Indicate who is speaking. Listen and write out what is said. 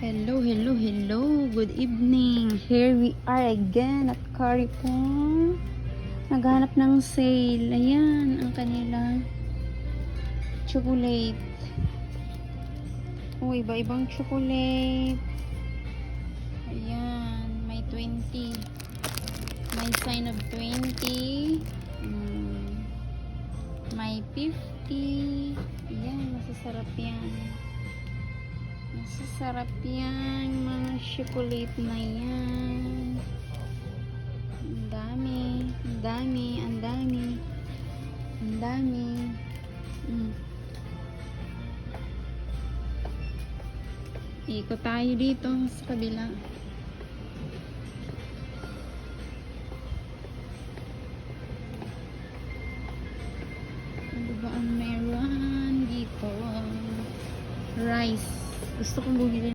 Speaker 1: Hello, hello, hello. Good evening. Here we are again at Carrefour. Naghanap ng sale. Ayan, ang kanilang chocolate. Oh, iba-ibang chocolate. Ayan, may 20. May sign of 20. May 50. Ayan, masasarap yan. Masasarap yan, mga chocolate na yan. Ang dami, ang dami, ang dami, ang dami. Ikot tayo dito sa kabila. Ano ba ang meron dito? Rice. Gusto kong bumili